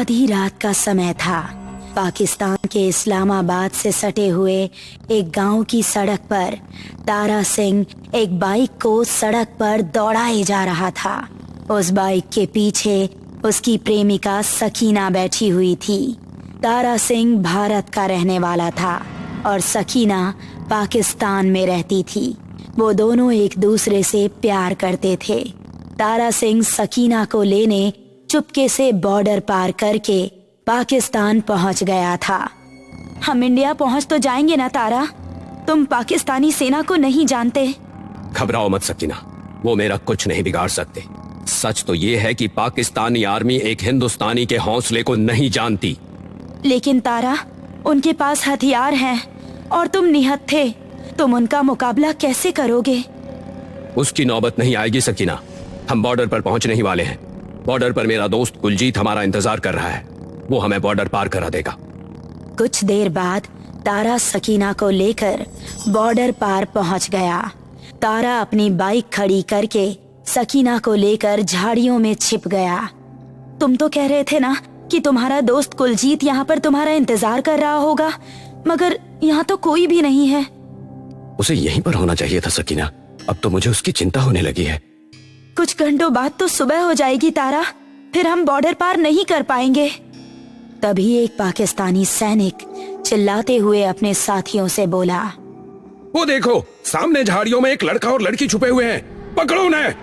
आधी रात का समय था। पाकिस्तान के इस्लामाबाद से सटे हुए एक गांव की सड़क पर तारा सिंह एक बाइक को सड़क पर दौड़ाए जा रहा था। उस बाइक के पीछे उसकी प्रेमिका सकीना बैठी हुई थी। तारा सिंह भारत का रहने वाला था और सकीना पाकिस्तान में रहती थी। वो दोनों एक दूसरे से प्यार करते थे। तारा सिंह सकीना को लेने चुपके से बॉर्डर पार करके पाकिस्तान पहुंच गया था। हम इंडिया पहुंच तो जाएंगे ना तारा? तुम पाकिस्तानी सेना को नहीं जानते। घबराओ मत सकीना, वो मेरा कुछ नहीं बिगाड़ सकते। सच तो ये है कि पाकिस्तानी आर्मी एक हिंदुस्तानी के हौसले को नहीं जानती। लेकिन तारा, उनके पास हथियार हैं और तुम निहत्थ थे। तुम उनका मुकाबला कैसे करोगे? उसकी नौबत नहीं आएगी सकीना। हम बॉर्डर पर पहुंचने ही वाले हैं। बॉर्डर पर मेरा दोस्त कुलजीत हमारा इंतजार कर रहा है। वो हमें बॉर्डर पार करा देगा। कुछ देर बाद तारा सकीना को लेकर बॉर्डर पार पहुंच गया। तारा अपनी बाइक खड़ी करके सकीना को लेकर झाड़ियों में छिप गया। तुम तो कह रहे थे ना कि तुम्हारा दोस्त कुलजीत यहाँ पर तुम्हारा इंतजार कर रहा होगा, मगर यहाँ तो कोई भी नहीं है। उसे यहीं पर होना चाहिए था सकीना। अब तो मुझे उसकी चिंता होने लगी है। कुछ घंटों बाद तो सुबह हो जाएगी तारा, फिर हम बॉर्डर पार नहीं कर पाएंगे। तभी एक पाकिस्तानी सैनिक चिल्लाते हुए अपने साथियों से बोला, वो देखो, सामने झाड़ियों में एक लड़का और लड़की छुपे हुए हैं, पकड़ो उन्हें।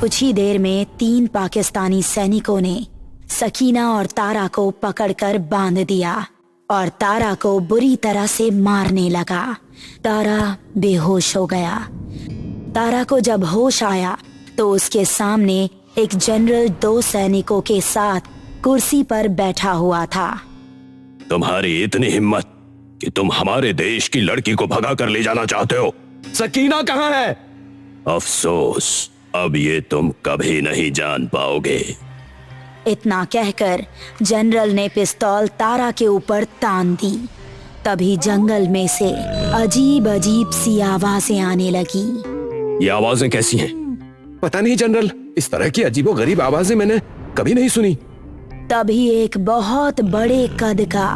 कुछ ही देर में 3 पाकिस्तानी सैनिकों ने सकीना और तारा को पकड़कर बांध दिया और तारा को बुरी तरह से मारने लगा। तारा बेहोश हो गया। तारा को जब होश आया तो उसके सामने एक जनरल 2 सैनिकों के साथ कुर्सी पर बैठा हुआ था। तुम्हारी इतनी हिम्मत कि तुम हमारे देश की लड़की को भगा कर ले जाना चाहते हो। सकीना कहाँ है? अफसोस, अब ये तुम कभी नहीं जान पाओगे। इतना कहकर जनरल ने पिस्तौल तारा के ऊपर तान दी। तभी जंगल में से अजीब अजीब सी आवाजें आने लगी। ये आवाजें कैसी हैं? पता नहीं जनरल, इस तरह की अजीबोगरीब आवाजें मैंने कभी नहीं सुनी। तभी एक बहुत बड़े कद का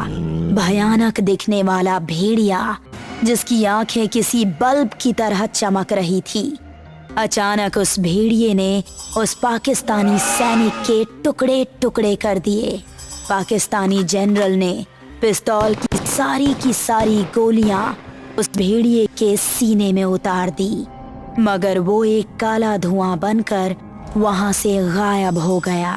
भयानक दिखने वाला भेड़िया, जिसकी आंखें किसी बल्ब की तरह चमक रही थी, अचानक उस भेड़िए ने उस पाकिस्तानी सैनिक के टुकड़े टुकड़े कर दिए। पाकिस्तानी जनरल ने पिस्तौल की सारी गोलियां उस भेड़िए के सीने में उतार दी, मगर वो एक काला धुआं बनकर वहां से गायब हो गया।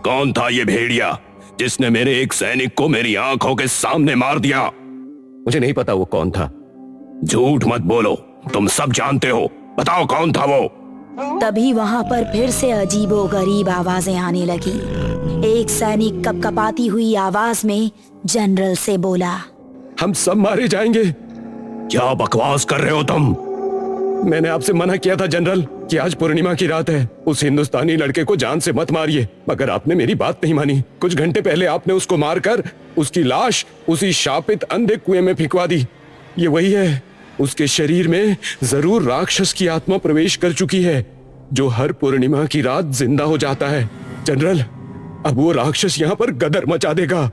कौन था ये भेड़िया जिसने मेरे एक सैनिक को मेरी आंखों के सामने मार दिया? मुझे नहीं पता वो कौन था। झूठ मत बोलो, तुम सब जानते हो। बताओ कौन था वो? तभी वहां पर फिर से अजीबोगरीब आवाजें आने लगी। एक सैनिक कपकपाती हुई आवाज में जनरल से बोला, हम सब मारे जाएंगे। क्या बकवास कर रहे हो तुम? मैंने आपसे मना किया था जनरल कि आज पूर्णिमा की रात है, उस हिंदुस्तानी लड़के को जान से मत मारिए, मगर आपने मेरी बात नहीं मानी। कुछ घंटे पहले आपने उसको मारकर उसकी लाश उसी शापित अंधे कुएं में फेंकवा दी। ये वही है। उसके शरीर में जरूर राक्षस की आत्मा प्रवेश कर चुकी है, जो हर पूर्णिमा की रात जिंदा हो जाता है। जनरल, अब वो राक्षस यहाँ पर गदर मचा देगा।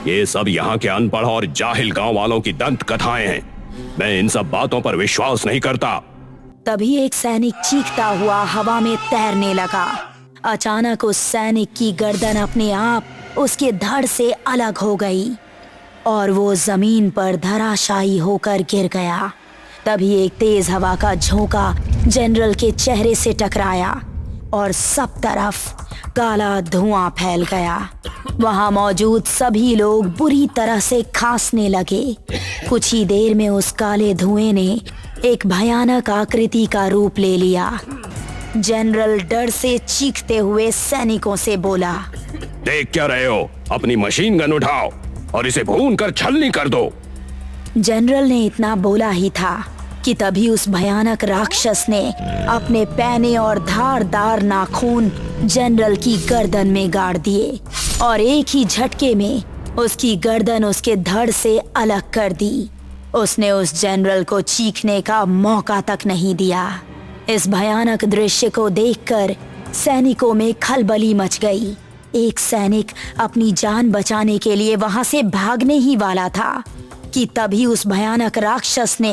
ये सब यहाँ के अनपढ़ और जाहिल गांव वालों की दंत कथाएं हैं। मैं इन सब बातों पर विश्वास नहीं करता। तभी एक सैनिक चीखता हुआ हवा में तैरने लगा। अचानक उस सैनिक की गर्दन अपने आप उसके धड़ से अलग हो गई और वो जमीन पर धराशायी होकर गिर गया। तभी एक तेज हवा का झोंका जनरल के चेहरे से टकराया और सब तरफ काला धुआं फैल गया। वहां मौजूद सभी लोग बुरी तरह से खांसने लगे। कुछ ही देर में उस काले धुएं ने एक भयानक आकृति का रूप ले लिया। जनरल डर से चीखते हुए सैनिकों से बोला, देख क्या रहे हो? अपनी मशीन गन उठाओ और इसे भून कर छलनी कर दो। जनरल ने इतना बोला ही था कि तभी उस भयानक राक्षस ने अपने पैने और धारदार नाखून जनरल की गर्दन में गाड़ दिए और एक ही झटके में उसकी गर्दन उसके धड़ से अलग कर दी। उसने उस जनरल को चीखने का मौका तक नहीं दिया। इस भयानक दृश्य को देखकर सैनिकों में खलबली मच गई। एक सैनिक अपनी जान बचाने के लिए वहां से भागने ही वाला था कि तभी उस भयानक राक्षस ने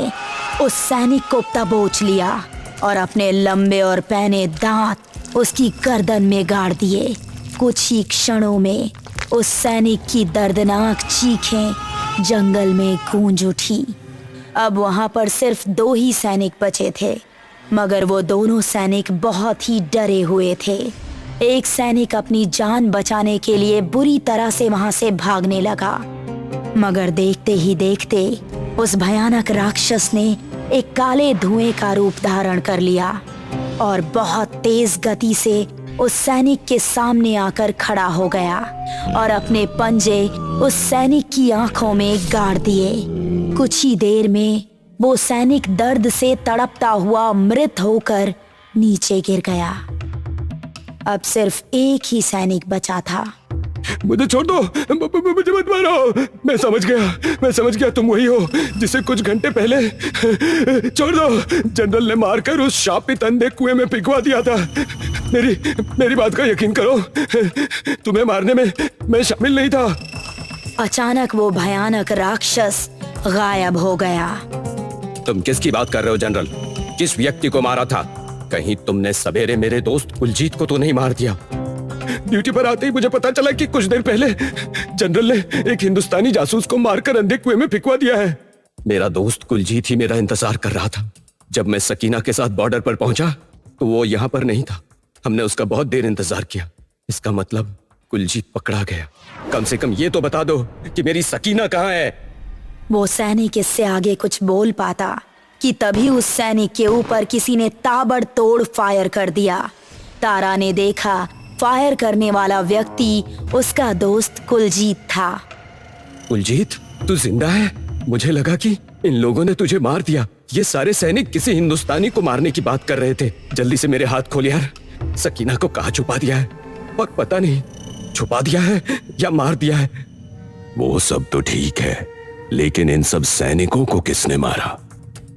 उस सैनिक को दबोच लिया और अपने लंबे और पैने दांत उसकी गर्दन में गाड़ दिए। कुछ ही क्षणों में उस सैनिक की दर्दनाक चीखें जंगल में गूंज उठी। अब वहां पर सिर्फ 2 ही सैनिक बचे थे, मगर वो दोनों सैनिक बहुत ही डरे हुए थे। एक सैनिक अपनी जान बचाने के लिए बुरी तरह से वहां से भागने लगा, मगर देखते ही देखते उस भयानक राक्षस ने एक काले धुएं का रूप धारण कर लिया और बहुत तेज गति से उस सैनिक के सामने आकर खड़ा हो गया और अपने पंजे उस सैनिक की आंखों में गाड़ दिए। कुछ ही देर में वो सैनिक दर्द से तड़पता हुआ मृत होकर नीचे गिर गया। अब सिर्फ एक ही सैनिक बचा था। मुझे छोड़ दो, मुझे मत मारो। मैं समझ गया तुम वही हो जिसे कुछ घंटे पहले छोड़ दो जनरल ने मारकर उस शापित अंधे कुएं में पिघवा दिया था। मेरी बात का यकीन करो, तुम्हें मारने में मैं शामिल नहीं था। अचानक वो भयानक राक्षस गायब हो गया। तुम किसकी बात कर रहे हो जनरल? किस व्यक्ति को मारा था? कहीं तुमने सवेरे मेरे दोस्त कुलजीत को तो नहीं मार दिया? ड्यूटी पर आते ही मुझे पता चला कि कुछ देर पहले जनरल ने एक हिंदुस्तानी जासूस को मारकर अंधे कुएं में फिकवा दिया है। मेरा दोस्त कुलजीत ही मेरा इंतजार कर रहा था। जब मैं सकीना के साथ बॉर्डर पर पहुंचा तो वो यहाँ पर नहीं था। हमने उसका बहुत देर इंतजार किया। इसका मतलब कुलजीत पकड़ा गया। कम से कम ये तो बता दो कि मेरी सकीना कहाँ है? वो सैनिक इससे आगे कुछ बोल पाता कि तभी उस सैनिक के ऊपर किसी ने ताबड़तोड़ फायर कर दिया। तारा ने देखा फायर करने वाला व्यक्ति उसका दोस्त कुलजीत था। कुलजीत, तू जिंदा है? मुझे लगा कि इन लोगों ने तुझे मार दिया। ये सारे सैनिक किसी हिंदुस्तानी को मारने की बात कर रहे थे। जल्दी से मेरे हाथ खोल यार। सकीना को कहाँ छुपा दिया है? और पता नहीं छुपा दिया है या मार दिया है। वो सब तो ठीक है, लेकिन इन सब सैनिकों को किसने मारा?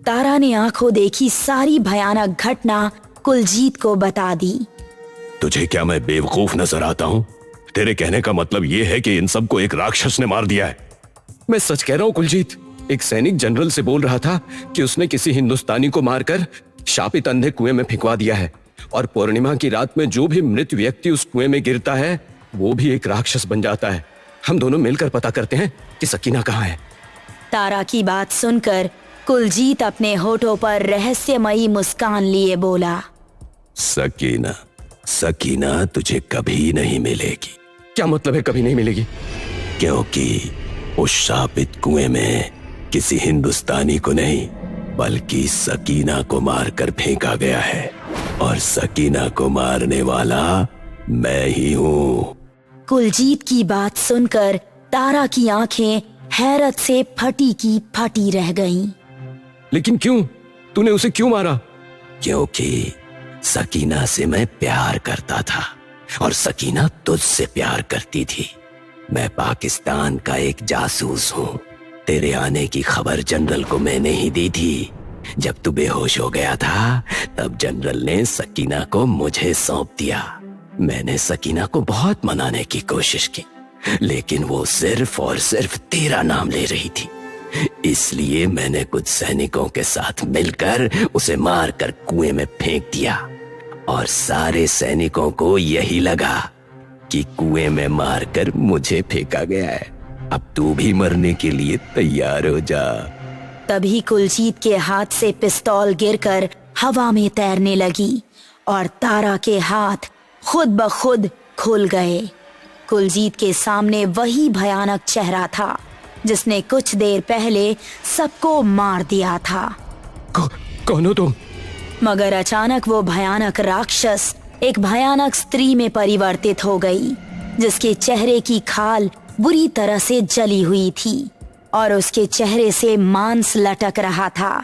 तारा ने आंखों देखी सारी भयानक घटना कुलजीत को बता दी। तुझे क्या मैं बेवकूफ नजर आता हूँ? तेरे कहने का मतलब ये है कि इन सबको एक राक्षस ने मार दिया है? मैं सच कह रहा हूँ कुलजीत। एक सैनिक जनरल से बोल रहा था कि उसने किसी हिंदुस्तानी को मारकर शापित अंधे कुएं में फिकवा दिया है और पूर्णिमा की रात में जो भी मृत व्यक्ति उस कुएं में गिरता है वो भी एक राक्षस बन जाता है। हम दोनों मिलकर पता करते हैं कि सकीना कहाँ है। तारा की बात सुनकर कुलजीत अपने होठों पर रहस्यमयी मुस्कान लिए बोला, सकीना तुझे कभी नहीं मिलेगी। क्या मतलब है कभी नहीं मिलेगी? क्योंकि उस शापित कुएं में किसी हिंदुस्तानी को नहीं बल्कि सकीना को मारकर फेंका गया है और सकीना को मारने वाला मैं ही हूँ। कुलजीत की बात सुनकर तारा की आंखें हैरत से फटी की फटी रह गईं। लेकिन क्यों? तूने उसे क्यों मारा? क्योंकि सकीना से मैं प्यार करता था और सकीना तुझसे प्यार करती थी। मैं पाकिस्तान का एक जासूस हूँ। तेरे आने की खबर जनरल को मैंने ही दी थी। जब तू बेहोश हो गया था तब जनरल ने सकीना को मुझे सौंप दिया। मैंने सकीना को बहुत मनाने की कोशिश की, लेकिन वो सिर्फ और सिर्फ तेरा नाम ले रही थी। इसलिए मैंने कुछ सैनिकों के साथ मिलकर उसे मारकर कुएं में फेंक दिया और सारे सैनिकों को यही लगा कि कुएं में मारकर मुझे फेंका गया है। अब तू भी मरने के लिए तैयार हो जा। तभी कुलजीत के हाथ से पिस्तौल गिरकर हवा में तैरने लगी और तारा के हाथ खुद ब खुद खुल गए। कुलजीत के सामने वही भयानक चेहरा था जिसने कुछ देर पहले सबको मार दिया था। कौन हो तुम? मगर अचानक वो भयानक राक्षस एक भयानक स्त्री में परिवर्तित हो गई, जिसके चेहरे की खाल बुरी तरह से जली हुई थी और उसके चेहरे से मांस लटक रहा था।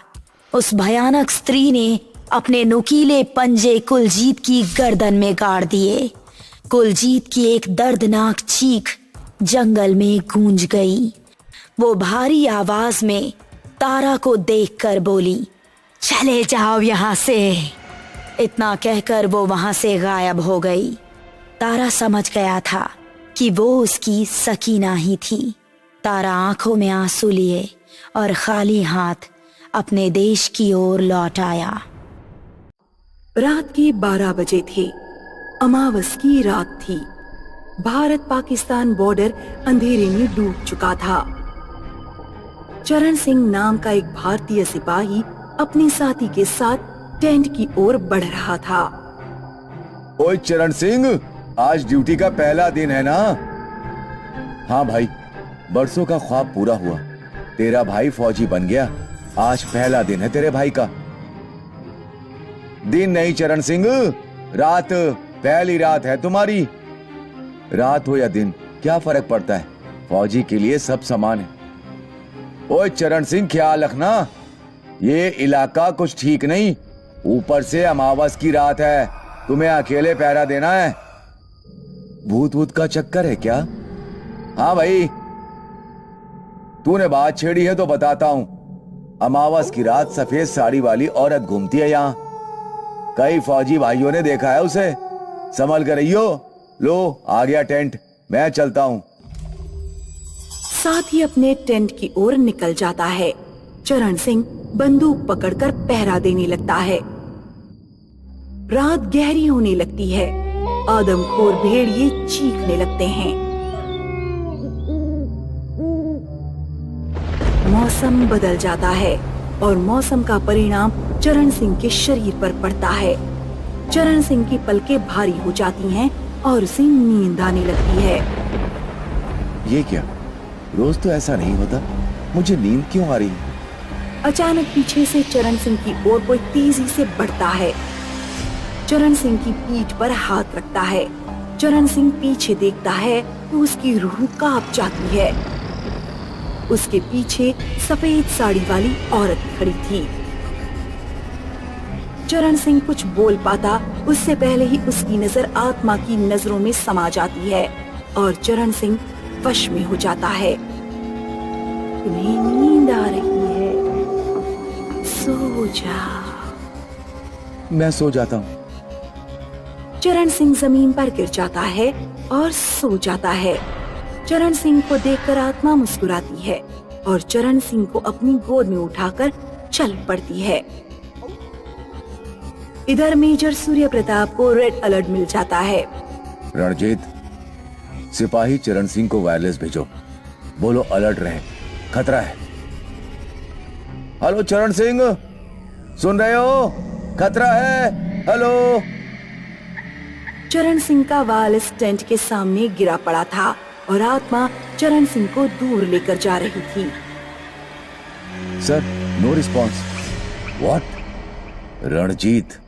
उस भयानक स्त्री ने अपने नुकीले पंजे कुलजीत की गर्दन में गाड़ दिए। कुलजीत की एक दर्दनाक चीख जंगल में गूंज गई। वो भारी आवाज में तारा को देखकर बोली, चले जाओ यहाँ से। इतना कहकर वो वहां से गायब हो गई। तारा समझ गया था कि वो उसकी सकीना ही थी। तारा आंखों में आंसू लिए और खाली हाथ अपने देश की ओर लौट आया। रात के 12 बजे थे। अमावस की रात थी। भारत पाकिस्तान बॉर्डर अंधेरे में डूब चुका था। चरण सिंह नाम का एक भारतीय सिपाही अपने साथी के साथ टेंट की ओर बढ़ रहा था। ओए चरण सिंह, आज ड्यूटी का पहला दिन है ना? हाँ भाई, बरसों का ख्वाब पूरा हुआ। तेरा भाई फौजी बन गया। आज पहला दिन है तेरे भाई का। दिन नहीं चरण सिंह, रात। पहली रात है तुम्हारी। रात हो या दिन क्या फर्क पड़ता है, फौजी के लिए सब समान है। ओए चरण सिंह, ख्याल रखना, ये इलाका कुछ ठीक नहीं। ऊपर से अमावस की रात है, तुम्हें अकेले पहरा देना है। भूत भूत का चक्कर है क्या? हाँ भाई, तूने बात छेड़ी है तो बताता हूं। अमावस की रात सफेद साड़ी वाली औरत घूमती है यहाँ। कई फौजी भाइयों ने देखा है उसे। संभल कर रहियो। लो, आ गया टेंट, मैं चलता हूं। साथ ही अपने टेंट की ओर निकल जाता है। चरण सिंह बंदूक पकड़कर पहरा देने लगता है। रात गहरी होने लगती है। आदमखोर भेड़िए चीखने लगते हैं। मौसम बदल जाता है और मौसम का परिणाम चरण सिंह के शरीर पर पड़ता है। चरण सिंह की पलकें भारी हो जाती हैं और उसे नींद आने लगती है। ये क्या, रोज तो ऐसा नहीं होता, मुझे नींद क्यों आ रही है? अचानक पीछे से चरण सिंह की ओर कोई तेजी से बढ़ता है। चरण सिंह की पीठ पर हाथ रखता है। चरण सिंह पीछे देखता है तो उसकी रूह कांप जाती है। उसके पीछे सफेद साड़ी वाली औरत खड़ी थी। चरण सिंह कुछ बोल पाता उससे पहले ही उसकी नजर आत्मा की नजरों में समा जाती है और चरण सिंह वश में हो जाता है। तुम्हें नींद आ रही है, सो जा। मैं सो जाता हूँ। चरण सिंह जमीन पर गिर जाता है और सो जाता है। चरण सिंह को देखकर आत्मा मुस्कुराती है और चरण सिंह को अपनी गोद में उठाकर चल पड़ती है। इधर मेजर सूर्य प्रताप को रेड अलर्ट मिल जाता है। रणजीत, सिपाही चरण सिंह को वायरलेस भेजो। बोलो अलर्ट रहे, खतरा है। हेलो चरण सिंह, सुन रहे हो? खतरा है। हेलो। चरण सिंह का वायरलेस टेंट के सामने गिरा पड़ा था और आत्मा चरण सिंह को दूर लेकर जा रही थी। Sir, no response. What? Ranjit,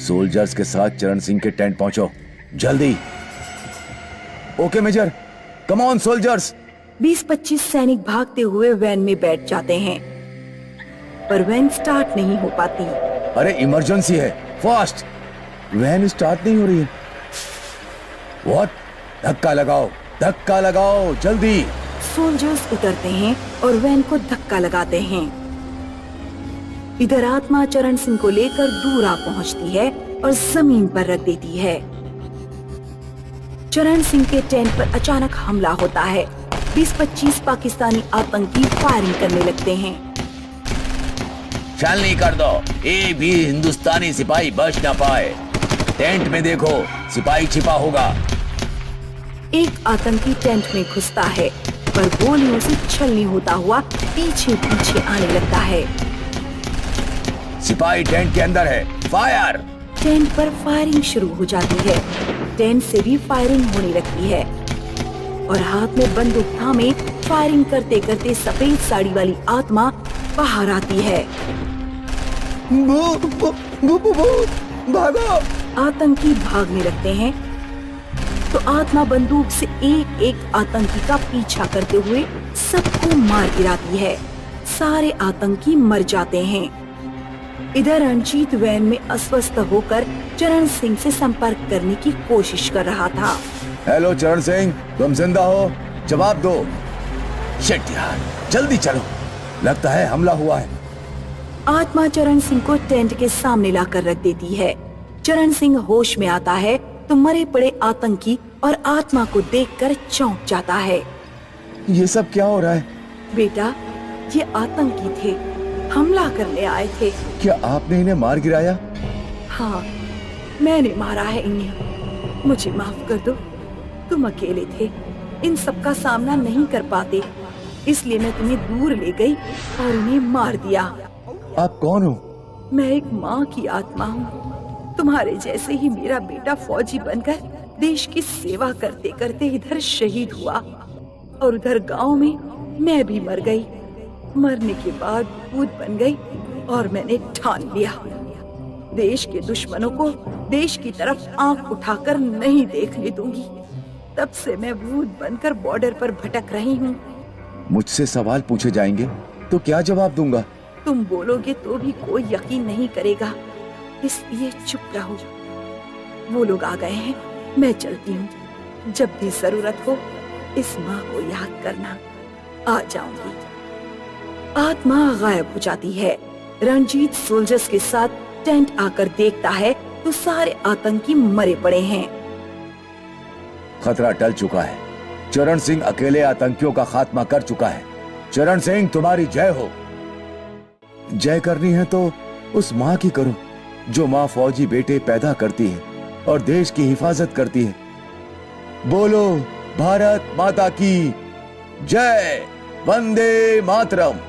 soldiers के साथ चरण सिंह के टेंट पहुंचो, जल्दी। Okay major, come on soldiers. 20-25 सैनिक भागते हुए वैन में बैठ जाते हैं, पर वैन स्टार्ट नहीं हो पाती। अरे इमरजेंसी है, फास्ट। वैन स्टार्ट नहीं हो रही है। व्हाट? धक्का लगाओ, धक्का लगाओ, जल्दी। सोल्जर्स उतरते हैं और वैन को धक्का लगाते हैं। इधर आत्मा चरण सिंह को लेकर दूर आ पहुंचती है और जमीन पर रख देती है। चरण सिंह के टेंट पर अचानक हमला होता है। 20-25 पाकिस्तानी आतंकी फायरिंग करने लगते हैं। छलनी कर दो, एक भी हिंदुस्तानी सिपाही बच ना पाए। टेंट में देखो, सिपाही छिपा होगा। एक आतंकी टेंट में घुसता है, पर गोलियों से छलनी होता हुआ पीछे पीछे आने लगता है। सिपाही टेंट के अंदर है, फायर। टेंट पर फायरिंग शुरू हो जाती है। टेंट से भी फायरिंग होने लगती है और हाथ में बंदूक थामे फायरिंग करते करते सफेद साड़ी वाली आत्मा बाहर आती है। भागो। आतंकी भागने लगते हैं तो आत्मा बंदूक से एक एक आतंकी का पीछा करते हुए सबको मार गिराती है। सारे आतंकी मर जाते हैं। इधर रणजीत वैन में अस्वस्थ होकर चरण सिंह से संपर्क करने की कोशिश कर रहा था। हेलो चरण सिंह, तुम जिंदा हो? जवाब दो। शिट यार, जल्दी चलो, लगता है हमला हुआ है। आत्मा चरण सिंह को टेंट के सामने लाकर रख देती है। चरण सिंह होश में आता है तो मरे पड़े आतंकी और आत्मा को देखकर चौंक जाता है। ये सब क्या हो रहा है? बेटा, ये आतंकी थे, हमला करने आए थे। क्या आपने इन्हें मार गिराया? हाँ, मैंने मारा है इन्हें। मुझे माफ कर दो, तुम अकेले थे, इन सब का सामना नहीं कर पाते, इसलिए मैं तुम्हें दूर ले गई और उन्हें मार दिया। आप कौन हो? मैं एक माँ की आत्मा हूँ। तुम्हारे जैसे ही मेरा बेटा फौजी बनकर देश की सेवा करते करते इधर शहीद हुआ और उधर गांव में मैं भी मर गई। मरने के बाद भूत बन गई और मैंने ठान लिया, देश के दुश्मनों को देश की तरफ आंख उठाकर नहीं देखने दूंगी। तब से मैं भूत बनकर बॉर्डर पर भटक रही हूँ। मुझसे सवाल पूछे जाएंगे तो क्या जवाब दूंगा? तुम बोलोगे तो भी कोई यकीन नहीं करेगा, इसलिए चुप रहो। वो लोग आ गए हैं, मैं चलती हूँ। जब भी जरूरत हो इस माँ को याद करना, आ जाऊंगी। आत्मा गायब हो जाती है। रणजीत सोल्जर्स के साथ टेंट आकर देखता है तो सारे आतंकी मरे पड़े हैं। खतरा टल चुका है। चरण सिंह अकेले आतंकियों का खात्मा कर चुका है। चरण सिंह, तुम्हारी जय हो। जय करनी है तो उस माँ की करो जो माँ फौजी बेटे पैदा करती है और देश की हिफाजत करती है। बोलो भारत माता की जय। वंदे मातरम।